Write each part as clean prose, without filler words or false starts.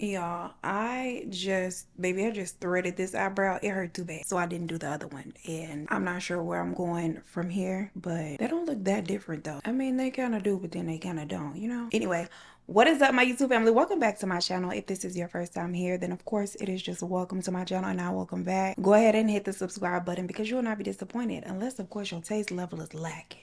Y'all, I just threaded this eyebrow. It hurt too bad, so I didn't do the other one. And I'm not sure where I'm going from here, but they don't look that different though. I mean, they kind of do, but then they kind of don't, you know? Anyway, what is up, my YouTube family? Welcome back to my channel. If this is your first time here, then of course it is just welcome to my channel, and now welcome back. Go ahead and hit the subscribe button because you will not be disappointed unless, of course, your taste level is lacking.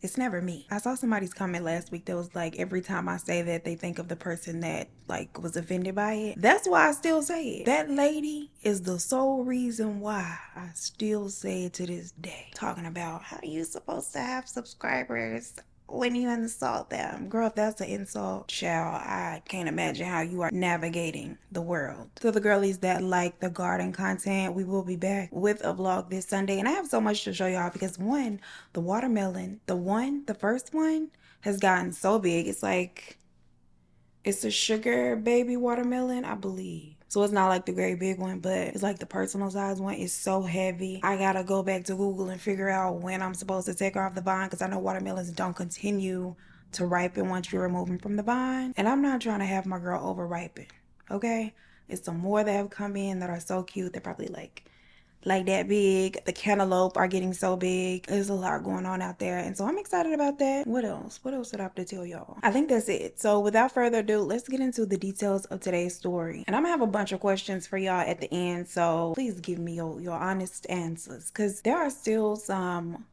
It's never me. I saw somebody's comment last week that was like, every time I say that, they think of the person that like was offended by it. That's why I still say it. That lady is the sole reason why I still say it to this day. Talking about how you supposed to have subscribers when you insult them. Girl, if that's an insult, child, I can't imagine how you are navigating the world. So the girlies that like the garden content, we will be back with a vlog this Sunday. And I have so much to show y'all because one, the watermelon, the first one has gotten so big. It's like, it's a sugar baby watermelon, I believe. So it's not like the great big one, but it's like the personal size one. It's so heavy. I gotta go back to Google and figure out when I'm supposed to take her off the vine, because I know watermelons don't continue to ripen once you remove them from the vine. And I'm not trying to have my girl over ripen, okay? It's some more that have come in that are so cute. They're probably like that big. The cantaloupe are getting so big. There's a lot going on out there, and so I'm excited about that. What else did I have to tell y'all? I think that's it. So without further ado, let's get into the details of today's story, and I'm gonna have a bunch of questions for y'all at the end, so please give me your honest answers, because there are still some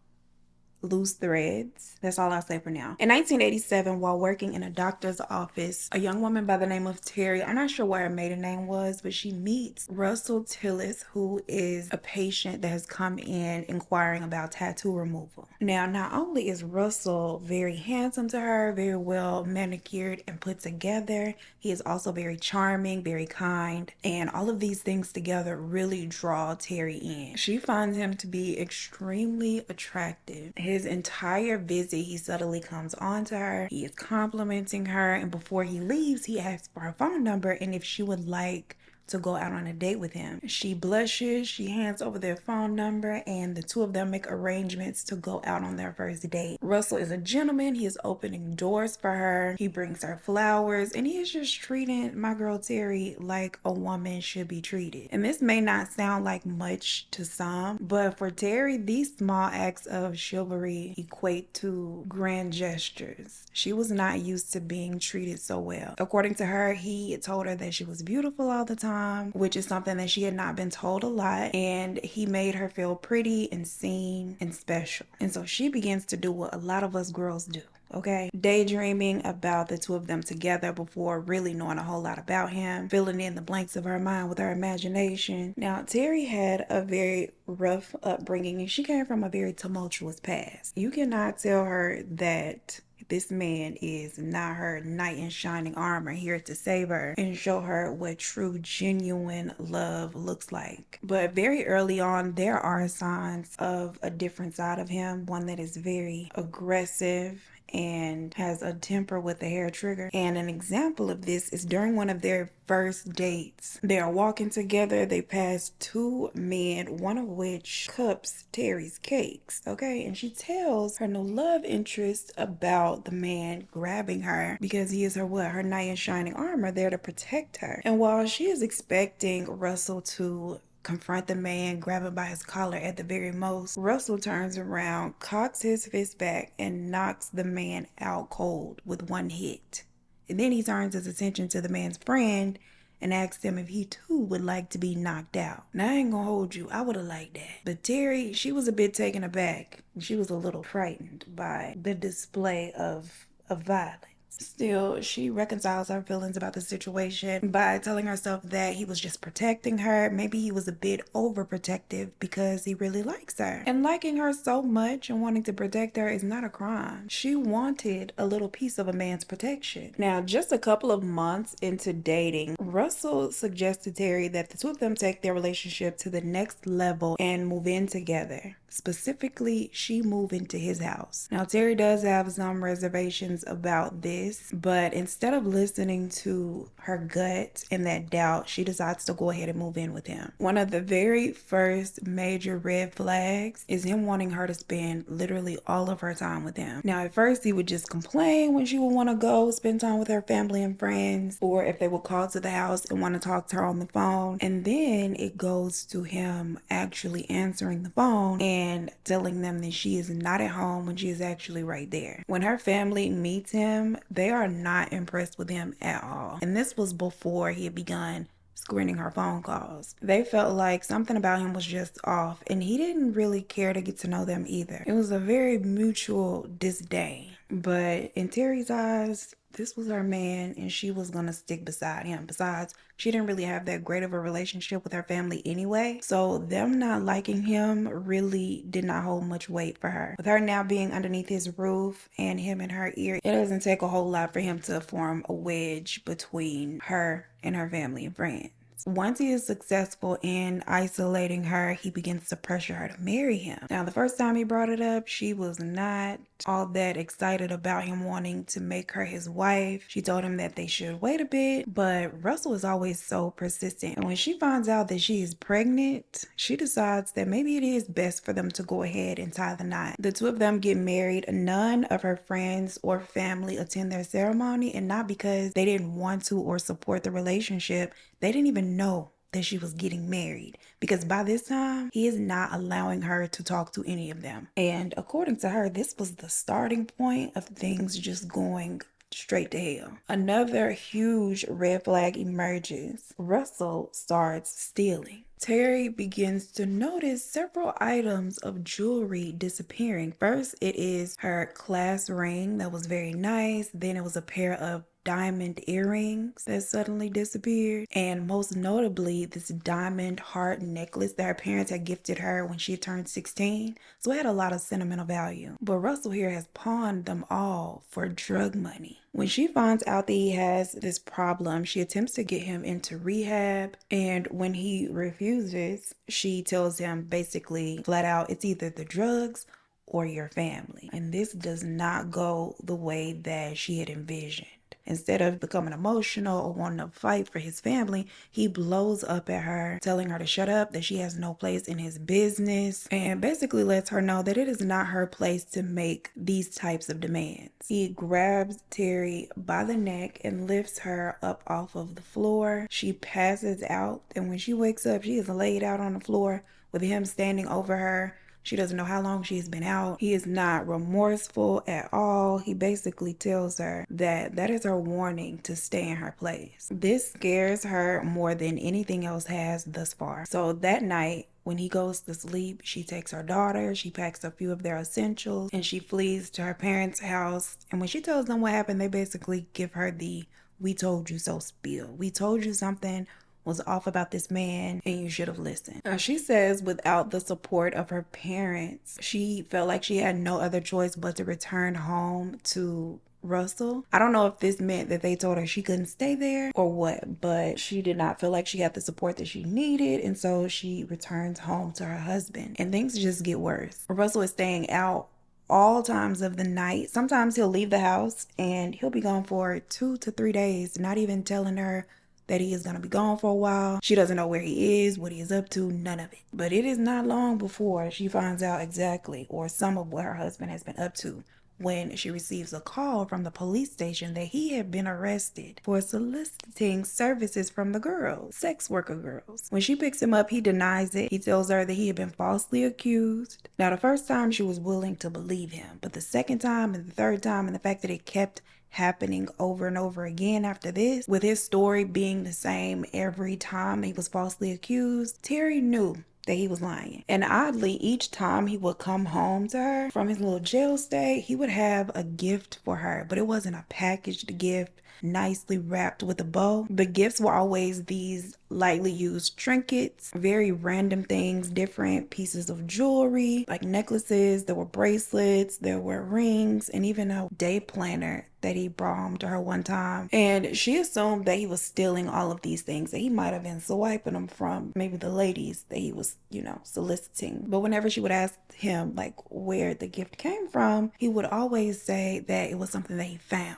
loose threads. That's all I'll say for now. In 1987, while working in a doctor's office, a young woman by the name of Terry, I'm not sure what her maiden name was, but she meets Russell Tillis, who is a patient that has come in inquiring about tattoo removal. Now, not only is Russell very handsome to her, very well manicured and put together, he is also very charming, very kind, and all of these things together really draw Terry in. She finds him to be extremely attractive. His entire visit, he subtly comes on to her. He is complimenting her, and before he leaves, he asks for her phone number and if she would like to go out on a date with him. She blushes, she hands over their phone number, and the two of them make arrangements to go out on their first date. Russell is a gentleman. He is opening doors for her. He brings her flowers, and he is just treating my girl Terry like a woman should be treated. And this may not sound like much to some, but for Terry, these small acts of chivalry equate to grand gestures. She was not used to being treated so well. According to her, he told her that she was beautiful all the time, which is something that she had not been told a lot, and he made her feel pretty and seen and special. And so she begins to do what a lot of us girls do, okay? Daydreaming about the two of them together before really knowing a whole lot about him, filling in the blanks of her mind with her imagination. Now, Terry had a very rough upbringing, and she came from a very tumultuous past. You cannot tell her that this man is not her knight in shining armor, here to save her and show her what true, genuine love looks like. But very early on, there are signs of a different side of him, one that is very aggressive and has a temper with a hair trigger. And an example of this is during one of their first dates. They are walking together. They pass two men, one of which cups Terry's cakes, okay? And she tells her new love interest about the man grabbing her because he is her knight in shining armor, there to protect her. And while she is expecting Russell to confront the man, grab him by his collar at the very most, Russell turns around, cocks his fist back, and knocks the man out cold with one hit. And then he turns his attention to the man's friend and asks him if he too would like to be knocked out. Now, I ain't gonna hold you, I would have liked that. But Terry, she was a bit taken aback. She was a little frightened by the display of violence. Still, she reconciles her feelings about the situation by telling herself that he was just protecting her. Maybe he was a bit overprotective because he really likes her. And liking her so much and wanting to protect her is not a crime. She wanted a little piece of a man's protection. Now, just a couple of months into dating, Russell suggests to Terry that the two of them take their relationship to the next level and move in together. Specifically, she moved into his house. Now, Terry does have some reservations about this, but instead of listening to her gut and that doubt, she decides to go ahead and move in with him. One of the very first major red flags is him wanting her to spend literally all of her time with him. Now, at first, he would just complain when she would want to go spend time with her family and friends, or if they would call to the house and want to talk to her on the phone. And then it goes to him actually answering the phone and telling them that she is not at home when she is actually right there. When her family meets him, they are not impressed with him at all. And this was before he had begun screening her phone calls. They felt like something about him was just off, and he didn't really care to get to know them either. It was a very mutual disdain. But in Terry's eyes, this was her man and she was gonna stick beside him. Besides, she didn't really have that great of a relationship with her family anyway, so them not liking him really did not hold much weight for her. With her now being underneath his roof and him in her ear, it doesn't take a whole lot for him to form a wedge between her and her family and friends. Once he is successful in isolating her, he begins to pressure her to marry him. Now, the first time he brought it up, she was not all that excited about him wanting to make her his wife. She told him that they should wait a bit, but Russell is always so persistent. And when she finds out that she is pregnant, she decides that maybe it is best for them to go ahead and tie the knot. The two of them get married. None of her friends or family attend their ceremony, and not because they didn't want to or support the relationship. They didn't even know that she was getting married, because by this time he is not allowing her to talk to any of them. And according to her, this was the starting point of things just going straight to hell. Another huge red flag emerges. Russell starts stealing. Terry begins to notice several items of jewelry disappearing. First, it is her class ring that was very nice. Then it was a pair of diamond earrings that suddenly disappeared, and most notably this diamond heart necklace that her parents had gifted her when she turned 16, so it had a lot of sentimental value. But Russell here has pawned them all for drug money. When she finds out that he has this problem, she attempts to get him into rehab, and when he refuses, she tells him basically flat out, it's either the drugs or your family. And this does not go the way that she had envisioned. Instead of becoming emotional or wanting to fight for his family, he blows up at her, telling her to shut up, that she has no place in his business, and basically lets her know that it is not her place to make these types of demands. He grabs Terry by the neck and lifts her up off of the floor. She passes out, and when she wakes up, she is laid out on the floor with him standing over her. She doesn't know how long she's been out. He is not remorseful at all. He basically tells her that that is her warning to stay in her place. This scares her more than anything else has thus far. So that night, when he goes to sleep, she takes her daughter, she packs a few of their essentials, and she flees to her parents' house. And when she tells them what happened, they basically give her the "we told you so" spiel. We told you something was off about this man and you should have listened. She says without the support of her parents, she felt like she had no other choice but to return home to Russell. I don't know if this meant that they told her she couldn't stay there or what, but she did not feel like she had the support that she needed, and so she returns home to her husband, and things just get worse. Russell is staying out all times of the night. Sometimes he'll leave the house and he'll be gone for 2 to 3 days, not even telling her that he is going to be gone for a while. She doesn't know where he is, what he is up to, none of it. But it is not long before she finds out exactly, or some of what her husband has been up to, when she receives a call from the police station that he had been arrested for soliciting services from the girls, sex worker girls. When she picks him up, he denies it. He tells her that he had been falsely accused. Now, the first time she was willing to believe him, but the second time and the third time, and the fact that it kept happening over and over again after this, with his story being the same every time he was falsely accused, Terry knew that he was lying. And oddly, each time he would come home to her from his little jail stay, he would have a gift for her, but it wasn't a packaged gift, nicely wrapped with a bow. The gifts were always these lightly used trinkets, very random things, different pieces of jewelry, like necklaces, there were bracelets, there were rings, and even a day planner that he brought home to her one time. And she assumed that he was stealing all of these things, that he might have been swiping them from maybe the ladies that he was, soliciting. But whenever she would ask him like where the gift came from, he would always say that it was something that he found,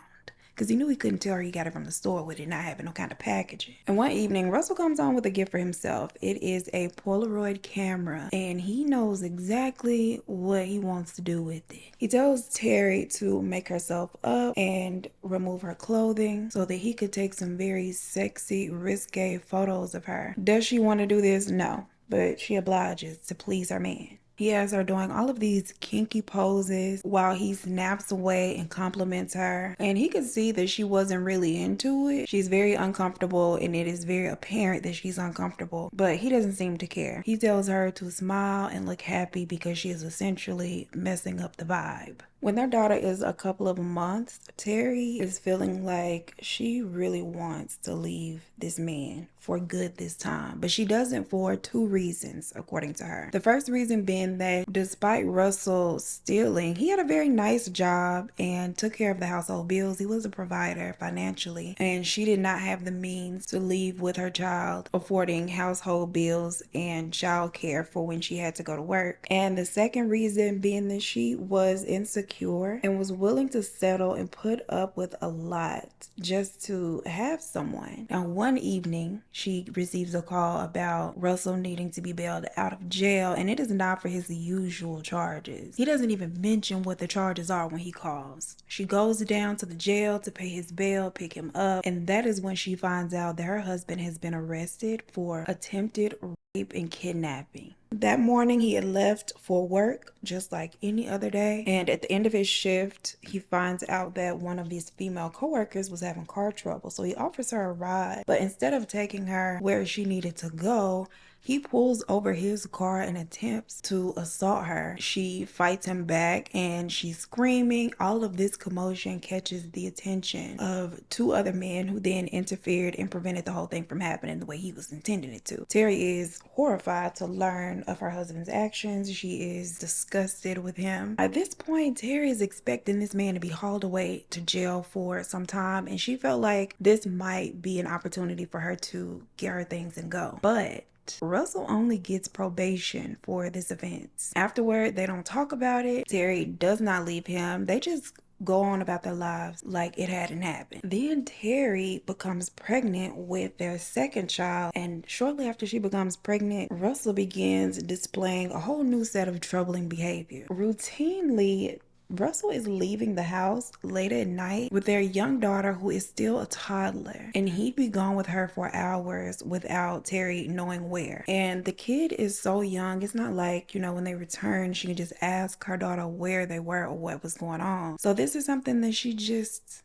because he knew he couldn't tell her he got it from the store with it not having no kind of packaging. And one evening, Russell comes home with a gift for himself. It is a Polaroid camera, and he knows exactly what he wants to do with it. He tells Terry to make herself up and remove her clothing so that he could take some very sexy, risque photos of her. Does she want to do this? No, but she obliges to please her man. He has her doing all of these kinky poses while he snaps away and compliments her. And he could see that she wasn't really into it. She's very uncomfortable, and it is very apparent that she's uncomfortable. But he doesn't seem to care. He tells her to smile and look happy because she is essentially messing up the vibe. When their daughter is a couple of months, Terry is feeling like she really wants to leave this man for good this time. But she doesn't for two reasons, according to her. The first reason being that despite Russell stealing, he had a very nice job and took care of the household bills. He was a provider financially, and she did not have the means to leave with her child, affording household bills and child care for when she had to go to work. And the second reason being that she was insecure and was willing to settle and put up with a lot just to have someone. Now, one evening, she receives a call about Russell needing to be bailed out of jail, and it is not for his usual charges. He doesn't even mention what the charges are when he calls. She goes down to the jail to pay his bail, pick him up, and that is when she finds out that her husband has been arrested for attempted rape and kidnapping. That morning, he had left for work just like any other day, and at the end of his shift, he finds out that one of his female coworkers was having car trouble, so he offers her a ride. But instead of taking her where she needed to go, he pulls over his car and attempts to assault her. She fights him back and she's screaming. All of this commotion catches the attention of two other men who then interfered and prevented the whole thing from happening the way he was intending it to. Terry is horrified to learn of her husband's actions. She is disgusted with him. At this point, Terry is expecting this man to be hauled away to jail for some time, and she felt like this might be an opportunity for her to get her things and go. But Russell only gets probation for this offense. Afterward, they don't talk about it. Terry does not leave him. They just go on about their lives like it hadn't happened. Then Terry becomes pregnant with their second child, and shortly after she becomes pregnant, Russell begins displaying a whole new set of troubling behavior. Routinely, Russell is leaving the house late at night with their young daughter, who is still a toddler, and he'd be gone with her for hours without Terry knowing where. And the kid is so young, it's not like, when they return, she can just ask her daughter where they were or what was going on. So this is something that she just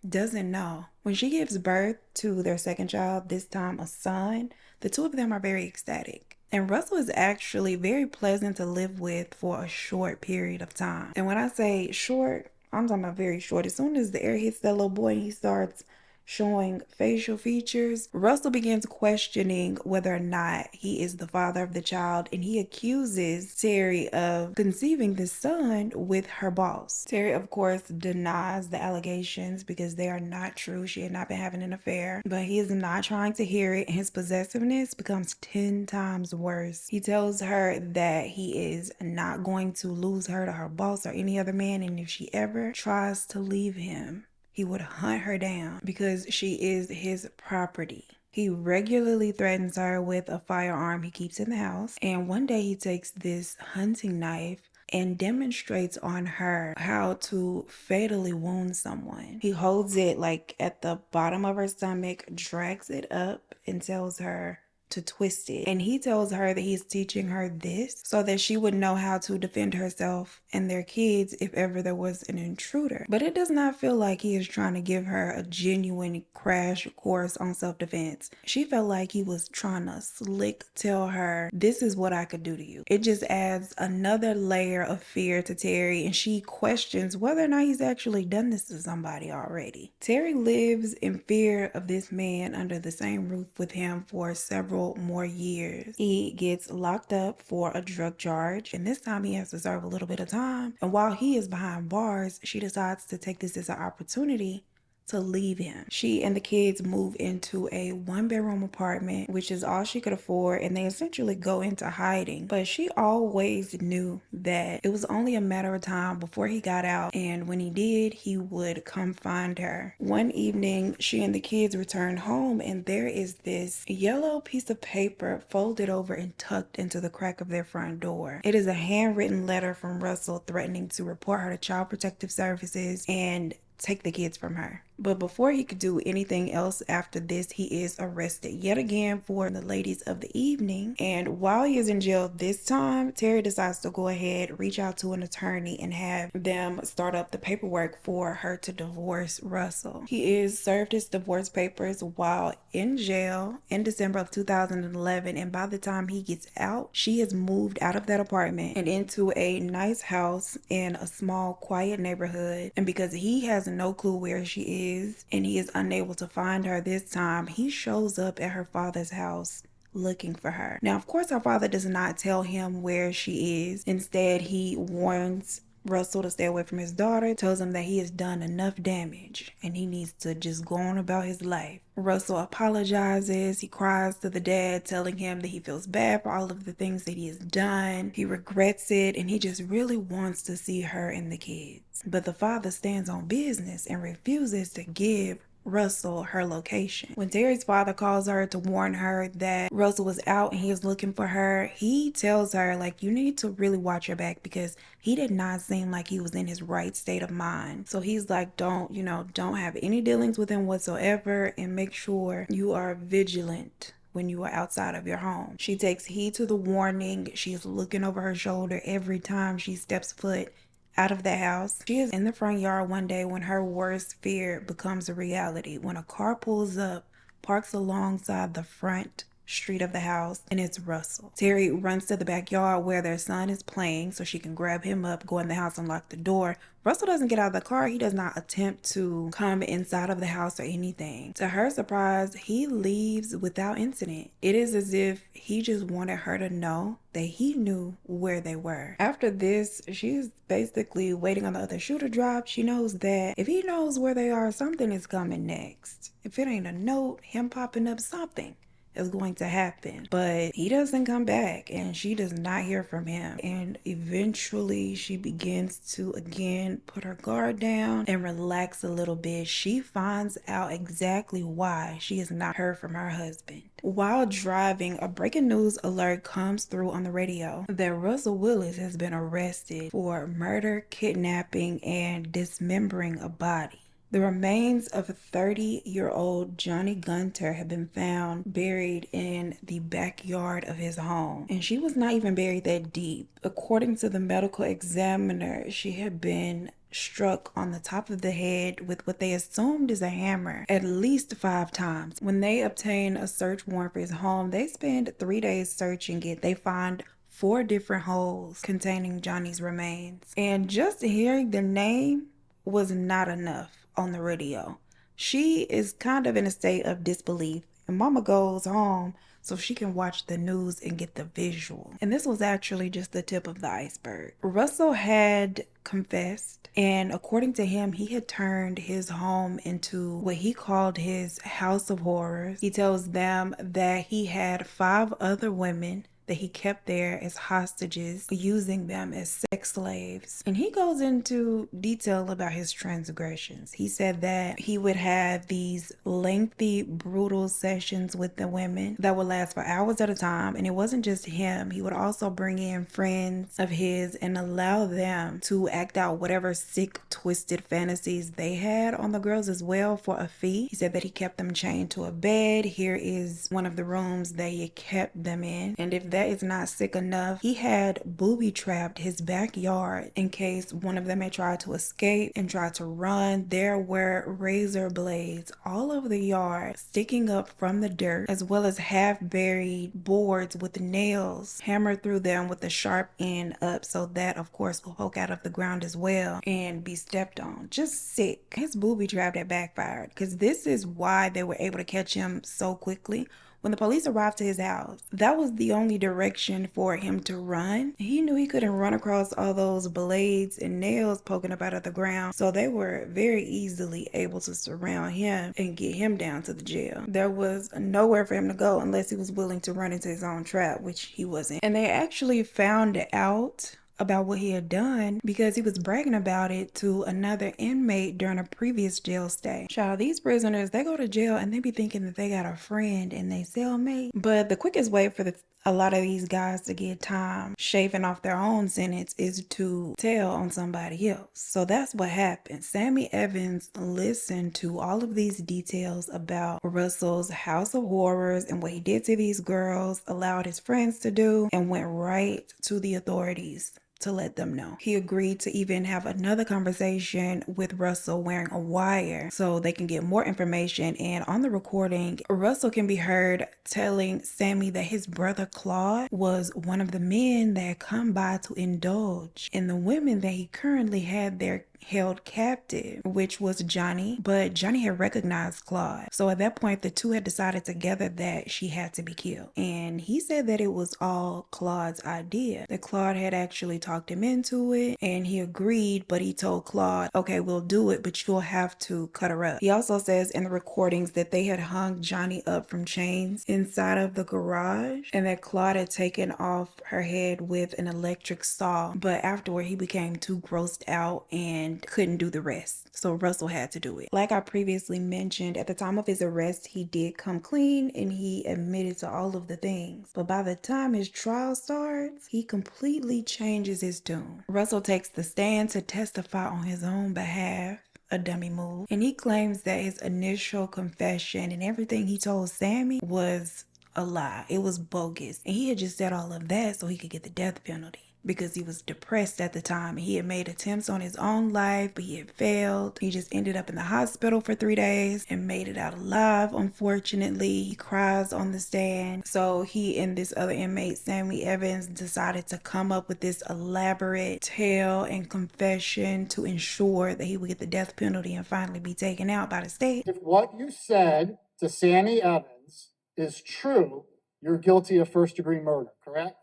doesn't know. When she gives birth to their second child, this time a son, the two of them are very ecstatic. And Russell is actually very pleasant to live with for a short period of time. And when I say short, I'm talking about very short. As soon as the air hits that little boy and he starts showing facial features, Russell begins questioning whether or not he is the father of the child, and he accuses Terry of conceiving the son with her boss. Terry, of course, denies the allegations because they are not true. She had not been having an affair, but he is not trying to hear it. His possessiveness becomes 10 times worse. He tells her that he is not going to lose her to her boss or any other man, and if she ever tries to leave him, he would hunt her down because she is his property. He regularly threatens her with a firearm he keeps in the house. And one day he takes this hunting knife and demonstrates on her how to fatally wound someone. He holds it like at the bottom of her stomach, drags it up, and tells her to twist it. And he tells her that he's teaching her this so that she would know how to defend herself and their kids if ever there was an intruder. But it does not feel like he is trying to give her a genuine crash course on self-defense. She felt like he was trying to slick tell her, this is what I could do to you. It just adds another layer of fear to Terry, and she questions whether or not he's actually done this to somebody already. Terry lives in fear of this man under the same roof with him for several more years. He gets locked up for a drug charge, and this time he has to serve a little bit of time. And while he is behind bars, she decides to take this as an opportunity to leave him. She and the kids move into a 1-bedroom apartment, which is all she could afford, and they essentially go into hiding. But she always knew that it was only a matter of time before he got out, and when he did, he would come find her. One evening, she and the kids return home, and there is this yellow piece of paper folded over and tucked into the crack of their front door. It is a handwritten letter from Russell threatening to report her to Child Protective Services and take the kids from her. But before he could do anything else after this, he is arrested yet again for the ladies of the evening. And while he is in jail this time, Terry decides to go ahead, reach out to an attorney, and have them start up the paperwork for her to divorce Russell. He is served his divorce papers while in jail in December of 2011, and by the time he gets out, she has moved out of that apartment and into a nice house in a small, quiet neighborhood. And because he has no clue where she is and he is unable to find her this time, he shows up at her father's house looking for her. Now, of course, her father does not tell him where she is. Instead, he warns Russell to stay away from his daughter, tells him that he has done enough damage and he needs to just go on about his life. Russell apologizes. He cries to the dad, telling him that he feels bad for all of the things that he has done. He regrets it, and he just really wants to see her and the kids. But the father stands on business and refuses to give Russell her location. When Terry's father calls her to warn her that Russell was out and he was looking for her, he tells her, like, you need to really watch your back, because he did not seem like he was in his right state of mind. So he's like, don't have any dealings with him whatsoever, and make sure you are vigilant when you are outside of your home. She takes heed to the warning. She's looking over her shoulder every time she steps foot out of the house. She is in the front yard one day when her worst fear becomes a reality. When a car pulls up, parks alongside the front street of the house, and it's Russell. Terry runs to the backyard where their son is playing so she can grab him up, go in the house and lock the door. Russell doesn't get out of the car. He does not attempt to come inside of the house or anything. To her surprise, he leaves without incident. It is as if he just wanted her to know that he knew where they were. After this, she's basically waiting on the other shoe to drop. She knows that if he knows where they are, something is coming next. If it ain't a note, him popping up, something is going to happen. But he doesn't come back, and she does not hear from him. And eventually she begins to again put her guard down and relax a little bit. She finds out exactly why she has not heard from her husband. While driving, a breaking news alert comes through on the radio that Russell Willis has been arrested for murder, kidnapping, and dismembering a body. The remains of a 30-year-old Johnny Gunter have been found buried in the backyard of his home. And she was not even buried that deep. According to the medical examiner, she had been struck on the top of the head with what they assumed is a hammer at least 5 times. When they obtain a search warrant for his home, they spend 3 days searching it. They find 4 different holes containing Johnny's remains. And just hearing the name was not enough on the radio. She is kind of in a state of disbelief, and Mama goes home so she can watch the news and get the visual. And this was actually just the tip of the iceberg. Russell had confessed, and according to him, he had turned his home into what he called his house of horrors. He tells them that he had 5 other women that he kept there as hostages, using them as sex slaves. And he goes into detail about his transgressions. He said that he would have these lengthy, brutal sessions with the women that would last for hours at a time. And it wasn't just him. He would also bring in friends of his and allow them to act out whatever sick, twisted fantasies they had on the girls as well for a fee. He said that he kept them chained to a bed. Here is one of the rooms that he kept them in. And if that is not sick enough, he had booby-trapped his backyard in case one of them had tried to escape and tried to run. There were razor blades all over the yard sticking up from the dirt, as well as half-buried boards with nails hammered through them with the sharp end up, so that of course will poke out of the ground as well and be stepped on. Just sick. His booby trap that backfired, because this is why they were able to catch him so quickly. When the police arrived to his house, that was the only direction for him to run. He knew he couldn't run across all those blades and nails poking up out of the ground, so they were very easily able to surround him and get him down to the jail. There was nowhere for him to go unless he was willing to run into his own trap, which he wasn't. And they actually found out about what he had done because he was bragging about it to another inmate during a previous jail stay. Child, these prisoners, they go to jail and they be thinking that they got a friend and they cellmate. But the quickest way for a lot of these guys to get time shaving off their own sentence is to tell on somebody else. So that's what happened. Sammy Evans listened to all of these details about Russell's house of horrors and what he did to these girls, allowed his friends to do, and went right to the authorities to let them know. He agreed to even have another conversation with Russell wearing a wire so they can get more information. And on the recording, Russell can be heard telling Sammy that his brother Claude was one of the men that had come by to indulge in the women that he currently had there held captive, which was Johnny, but Johnny had recognized Claude. So at that point, the two had decided together that she had to be killed. And he said that it was all Claude's idea, that Claude had actually talked him into it, and he agreed, but he told Claude, okay, we'll do it, but you'll have to cut her up. He also says in the recordings that they had hung Johnny up from chains inside of the garage, and that Claude had taken off her head with an electric saw, but afterward he became too grossed out and couldn't do the rest. So Russell had to do it. Like I previously mentioned, at the time of his arrest, he did come clean and he admitted to all of the things. But by the time his trial starts, he completely changes his tune. Russell takes the stand to testify on his own behalf, a dummy move, and he claims that his initial confession and everything he told Sammy was a lie. It was bogus. And he had just said all of that so he could get the death penalty, because he was depressed at the time. He had made attempts on his own life, but he had failed. He just ended up in the hospital for 3 days and made it out alive, unfortunately. He cries on the stand. So he and this other inmate, Sammy Evans, decided to come up with this elaborate tale and confession to ensure that he would get the death penalty and finally be taken out by the state. If what you said to Sammy Evans is true, you're guilty of first-degree murder, correct?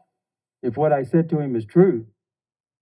If what I said to him is true,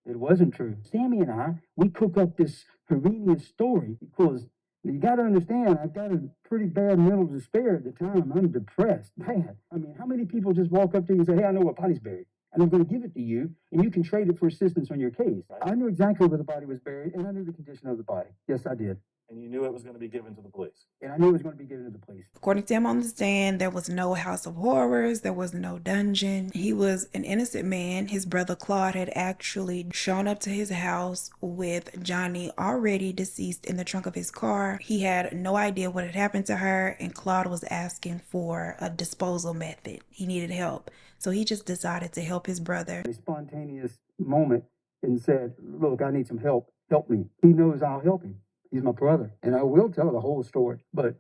it wasn't true. Sammy and I, we cook up this horrendous story because you got to understand, I've got a pretty bad mental despair at the time. I'm depressed, bad. I mean, how many people just walk up to you and say, hey, I know what body's buried, and I'm going to give it to you, and you can trade it for assistance on your case. I knew exactly where the body was buried, and I knew the condition of the body. Yes, I did. And you knew it was going to be given to the police. And I knew it was going to be given to the police. According to him on the stand, there was no house of horrors. There was no dungeon. He was an innocent man. His brother Claude had actually shown up to his house with Johnny already deceased in the trunk of his car. He had no idea what had happened to her, and Claude was asking for a disposal method. He needed help. So he just decided to help his brother. A spontaneous moment and said, look, I need some help. Help me. He knows I'll help him. He's my brother, and I will tell the whole story. But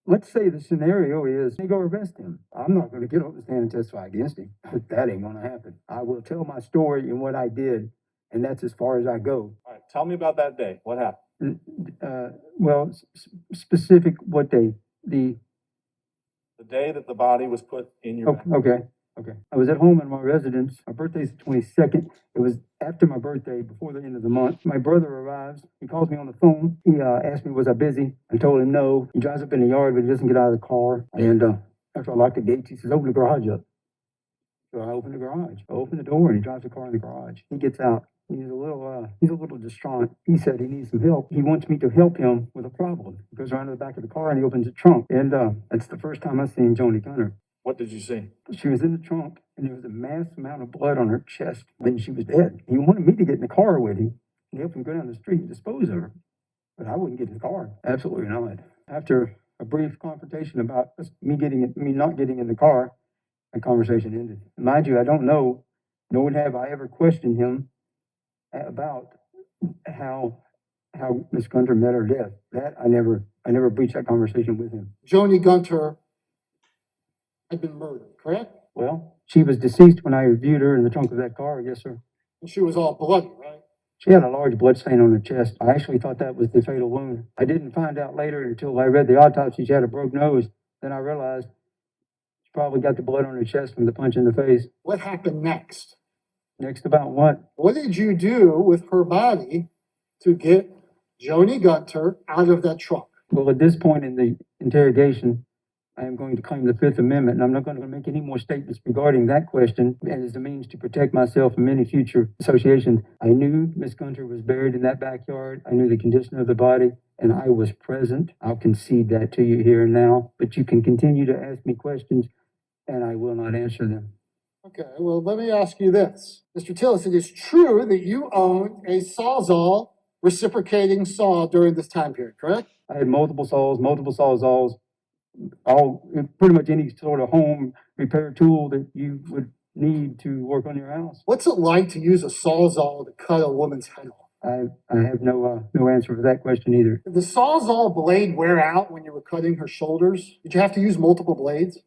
let's say the scenario is they go arrest him. I'm not going to get on the stand and testify against him. That ain't going to happen. I will tell my story and what I did, and that's as far as I go. All right, tell me about that day. What happened? Well, specific what day? The day that the body was put in your bag. Okay. I was at home in my residence. My birthday's the 22nd. It was after my birthday, before the end of the month. My brother arrives. He calls me on the phone. He asked me, was I busy? I told him no. He drives up in the yard, but he doesn't get out of the car. And after I lock the gates, he says, open the garage up. So I open the garage. I open the door and he drives the car in the garage. He gets out. He's a little distraught. He said he needs some help. He wants me to help him with a problem. He goes around to the back of the car and he opens the trunk. And that's the first time I've seen Joni Gunter. What did you see? She was in the trunk and there was a mass amount of blood on her chest when she was dead. He wanted me to get in the car with him and help him go down the street and dispose of her. But I wouldn't get in the car. Absolutely not. After a brief confrontation about me not getting in the car, the conversation ended. Mind you, I don't know, nor have I ever questioned him about how Miss Gunter met her death. That I never breached that conversation with him. Joni Gunter had been murdered, correct? Well, she was deceased when I viewed her in the trunk of that car, yes, sir. And she was all bloody, right? She had a large blood stain on her chest. I actually thought that was the fatal wound. I didn't find out later until I read the autopsy. She had a broke nose. Then I realized she probably got the blood on her chest from the punch in the face. What happened next? Next about what? What did you do with her body to get Joni Gunter out of that trunk? Well, at this point in the interrogation, I am going to claim the Fifth Amendment, and I'm not going to make any more statements regarding that question as a means to protect myself from any future associations. I knew Miss Gunter was buried in that backyard. I knew the condition of the body, and I was present. I'll concede that to you here and now, but you can continue to ask me questions, and I will not answer them. Okay, well, let me ask you this. Mr. Tillis, it is true that you owned a Sawzall reciprocating saw during this time period, correct? I had multiple Sawzalls, all pretty much any sort of home repair tool that you would need to work on your house. What's it like to use a Sawzall to cut a woman's head off? I have no answer for that question either. Did the Sawzall blade wear out when you were cutting her shoulders? Did you have to use multiple blades?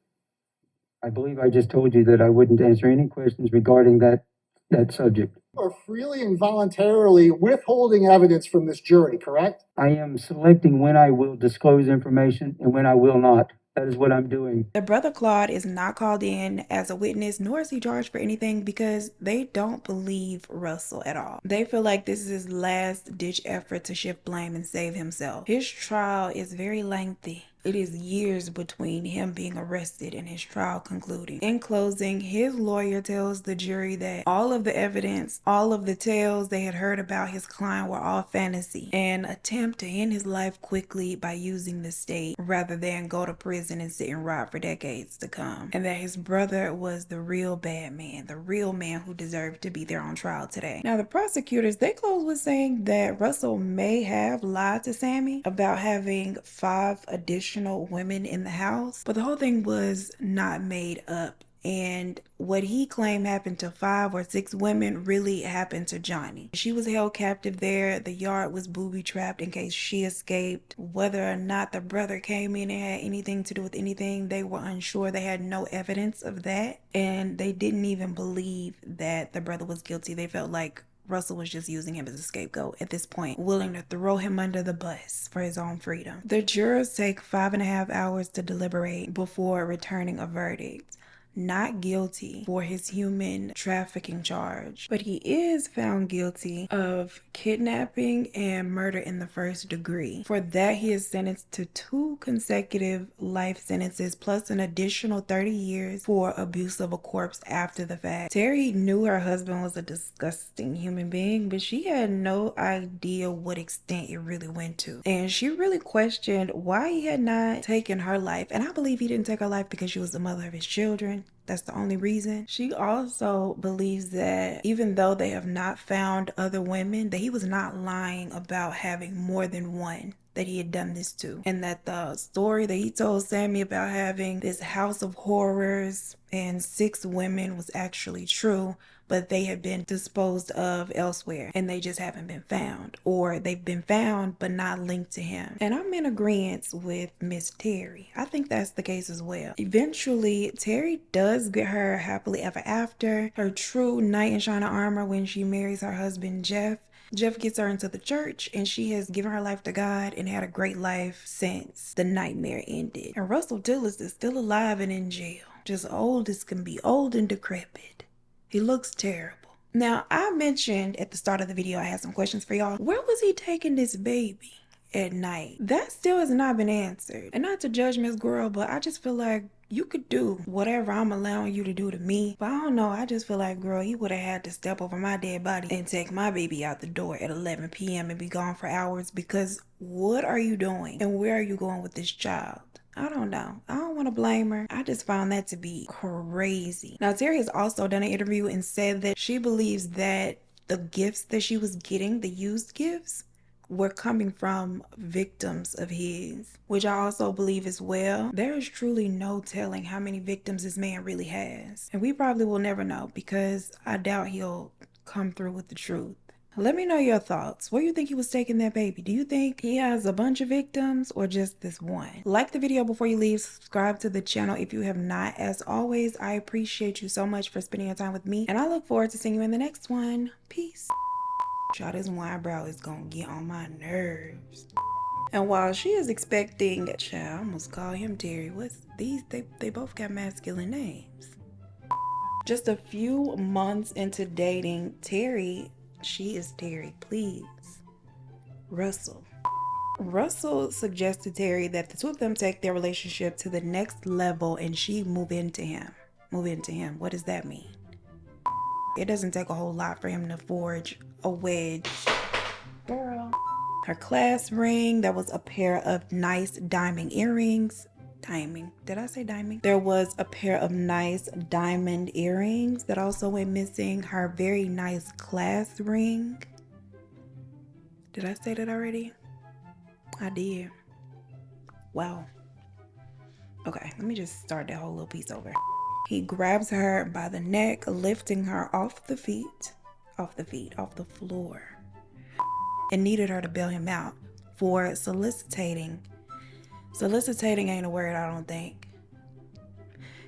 I believe I just told you that I wouldn't answer any questions regarding that subject. You are freely and voluntarily withholding evidence from this jury, correct? I am selecting when I will disclose information and when I will not. That is what I'm doing. The brother Claude is not called in as a witness, nor is he charged for anything because they don't believe Russell at all. They feel like this is his last ditch effort to shift blame and save himself. His trial is very lengthy. It is years between him being arrested and his trial concluding. In closing, his lawyer tells the jury that all of the evidence, all of the tales they had heard about his client were all fantasy, an attempt to end his life quickly by using the state rather than go to prison and sit and rot for decades to come, and that his brother was the real bad man, the real man who deserved to be there on trial today. Now, the prosecutors, they close with saying that Russell may have lied to Sammy about having 5 additional women in the house, but the whole thing was not made up, and what he claimed happened to 5 or 6 women really happened to Johnny. She was held captive there. The yard was booby-trapped in case she escaped. Whether or not the brother came in and had anything to do with anything, they were unsure. They had no evidence of that, and they didn't even believe that the brother was guilty. They felt like Russell was just using him as a scapegoat at this point, willing to throw him under the bus for his own freedom. The jurors take 5.5 hours to deliberate before returning a verdict. Not guilty for his human trafficking charge, but he is found guilty of kidnapping and murder in the first degree. For that, he is sentenced to 2 consecutive life sentences plus an additional 30 years for abuse of a corpse after the fact. Terry knew her husband was a disgusting human being, but she had no idea what extent it really went to. And she really questioned why he had not taken her life. And I believe he didn't take her life because she was the mother of his children. That's the only reason. She also believes that even though they have not found other women, that he was not lying about having more than one that he had done this to. And that the story that he told Sammy about having this house of horrors and 6 women was actually true, but they had been disposed of elsewhere and they just haven't been found, or they've been found but not linked to him. And I'm in agreement with Miss Terry. I think that's the case as well. Eventually, Terry does get her happily ever after, her true knight in shining armor when she marries her husband Jeff. Jeff gets her into the church and she has given her life to God and had a great life since the nightmare ended. And Russell Tillis is still alive and in jail, just old as can be, old and decrepit. He looks terrible. Now, I mentioned at the start of the video I had some questions for y'all. Where was he taking this baby at night? That still has not been answered. And not to judge Miss Girl, but I just feel like You could do whatever I'm allowing you to do to me. But I don't know. I just feel like, girl, he would have had to step over my dead body and take my baby out the door at 11 p.m. and be gone for hours, because what are you doing? And where are you going with this child? I don't know. I don't want to blame her. I just found that to be crazy. Now, Terry has also done an interview and said that she believes that the gifts that she was getting, the used gifts, were coming from victims of his, which I also believe as well. There is truly no telling how many victims this man really has. And we probably will never know, because I doubt he'll come through with the truth. Let me know your thoughts. Where do you think he was taking that baby? Do you think he has a bunch of victims or just this one? Like the video before you leave. Subscribe to the channel if you have not. As always, I appreciate you so much for spending your time with me, and I look forward to seeing you in the next one. Peace. Child, this one eyebrow is gonna get on my nerves. And while she is expecting, child, I almost call him Terry. What's these? They both got masculine names. Just a few months into dating Terry, she is Terry, please. Russell suggested Terry that the two of them take their relationship to the next level and she move into him. What does that mean? It doesn't take a whole lot for him to forge a wedge. Girl. Her class ring, that was a pair of nice diamond earrings. Did I say diamond? There was a pair of nice diamond earrings that also went missing. Her very nice class ring. Did I say that already? I did. Wow. Okay, let me just start that whole little piece over. He grabs her by the neck, lifting her off the floor, and needed her to bail him out for soliciting. Soliciting ain't a word, I don't think.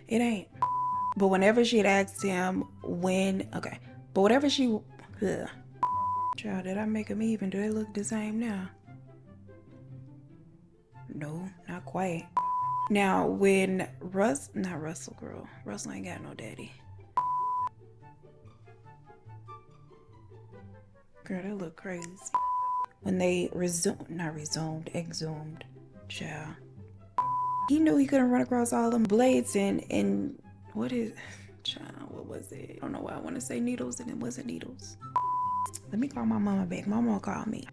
It ain't. But whenever she had asked him Child, did I make them even? Do they look the same now? No, not quite. Now, when Russell ain't got no daddy. Girl, that look crazy. When they exhumed, child. He knew he couldn't run across all them blades and what was it? I don't know why I want to say needles and it wasn't needles. Let me call my mama back. My mama called me.